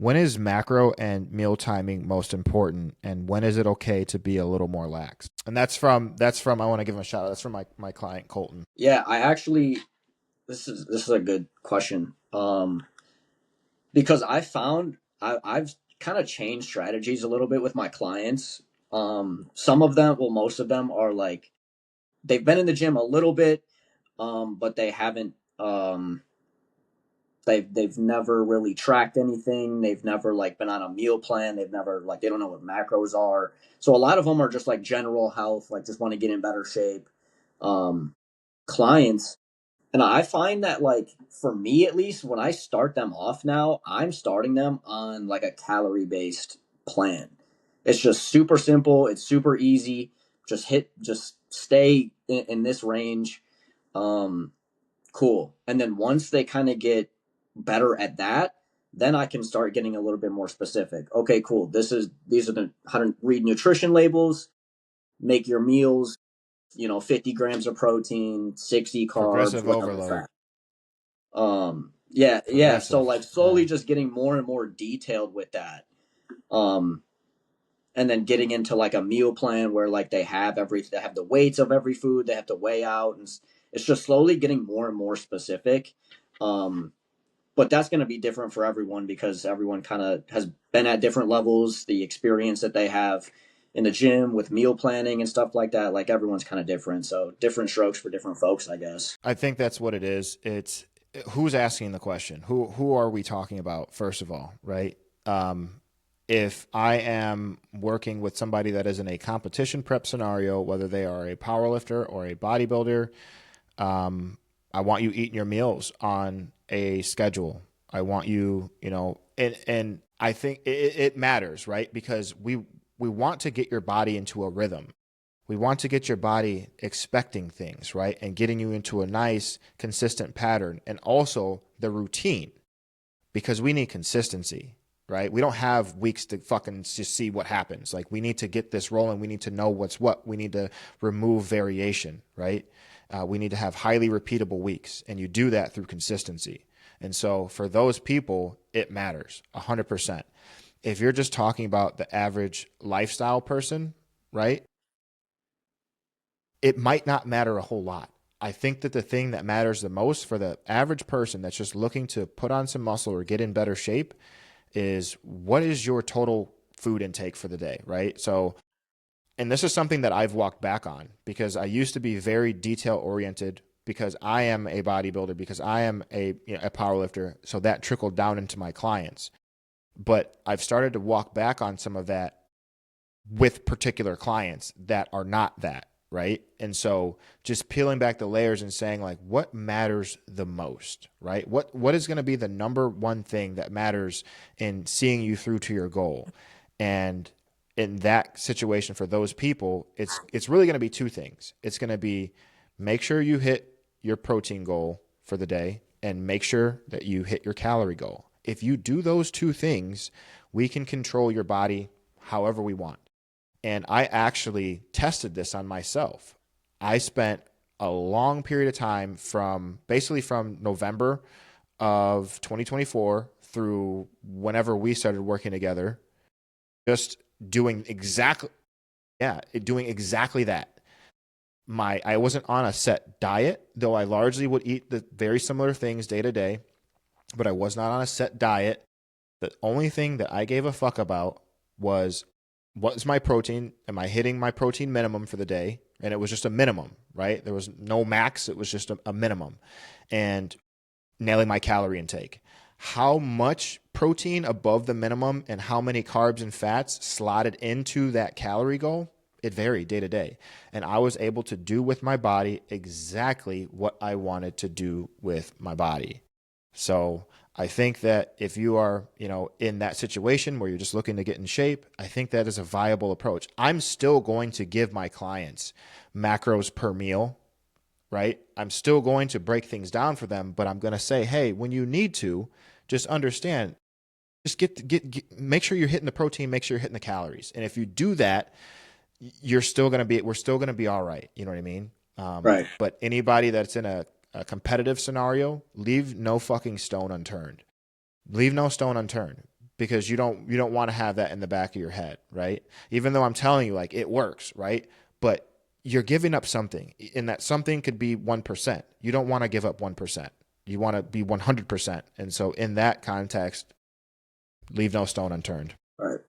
When is macro and meal timing most important, and when is it okay to be a little more lax? And that's from I want to give him a shout out. That's from my client Colton. Yeah, I actually this is a good question. Because I found I've kind of changed strategies a little bit with my clients. Some of them, well, most of them are like they've been in the gym a little bit, but they haven't. They've never really tracked anything. They've never like been on a meal plan. They've never like they don't know what macros are. So a lot of them are just like general health, like just want to get in better shape. Um, Clients, and I find that like for me at least, when I start them off now, I'm starting them on like a calorie based plan. It's just super simple. It's super easy. Just stay in this range. Um, cool. And then once they kind of get better at that, then I can start getting a little bit more specific. Okay, cool. These are the how to read nutrition labels, make your meals, 50 grams of protein, 60 carbs, Progressive whatever overload. fat. Yeah, yeah. So Progressive. like slowly just getting more and more detailed with that. Um, and then getting into like a meal plan where like they have the weights of every food they have to weigh out, and it's just slowly getting more and more specific. Um, but that's going to be different for everyone because everyone kind of has been at different levels. The experience that they have in the gym with meal planning and stuff like that, like everyone's kind of different. So different strokes for different folks, I guess. I think that's what it is. It's who's asking the question. Who are we talking about? First of all, right? Um, if I am working with somebody that is in a competition prep scenario, whether they are a powerlifter or a bodybuilder, um, I want you eating your meals on a schedule. I want you, and I think it matters, right? Because we want to get your body into a rhythm. We want to get your body expecting things, right? And getting you into a nice, consistent pattern and also the routine because we need consistency, right? We don't have weeks to fucking just see what happens. Like we need to get this rolling. We need to know what's what. We need to remove variation, right? We need to have highly repeatable weeks, and you do that through consistency. And so for those people, it matters 100%. If you're just talking about the average lifestyle person, right? It might not matter a whole lot. I think that the thing that matters the most for the average person that's just looking to put on some muscle or get in better shape is what is your total food intake for the day, right? So, and this is something that I've walked back on because I used to be very detail oriented because I am a bodybuilder, because I am a power lifter. So that trickled down into my clients. But I've started to walk back on some of that with particular clients that are not that, right? And so just peeling back the layers and saying like what matters the most, right? What is going to be the number one thing that matters in seeing you through to your goal? And in that situation for those people, it's really going to be two things. It's going to be make sure you hit your protein goal for the day and make sure that you hit your calorie goal. If you do those two things, we can control your body however we want. And I actually tested this on myself. I spent a long period of time from basically from November of 2024 through whenever we started working together, just doing exactly, yeah, doing exactly that. I wasn't on a set diet, though I largely would eat the very similar things day to day, but I was not on a set diet. The only thing that I gave a fuck about was what's my protein? Am I hitting my protein minimum for the day? And it was just a minimum, right? There was no max. It was just a minimum. And nailing my calorie intake. How much protein above the minimum and how many carbs and fats slotted into that calorie goal, it varied day to day. And I was able to do with my body exactly what I wanted to do with my body. So I think that if you are, in that situation where you're just looking to get in shape, I think that is a viable approach. I'm still going to give my clients macros per meal, right? I'm still going to break things down for them, but I'm going to say, hey, when you need to, just understand, just make sure you're hitting the protein, make sure you're hitting the calories. And if you do that, we're still going to be all right. You know what I mean? Right. But anybody that's in a competitive scenario, leave no fucking stone unturned. Leave no stone unturned because you don't want to have that in the back of your head, right? Even though I'm telling you like it works, right? But you're giving up something, and that something could be 1%. You don't want to give up 1%. You want to be 100%. And so in that context, leave no stone unturned.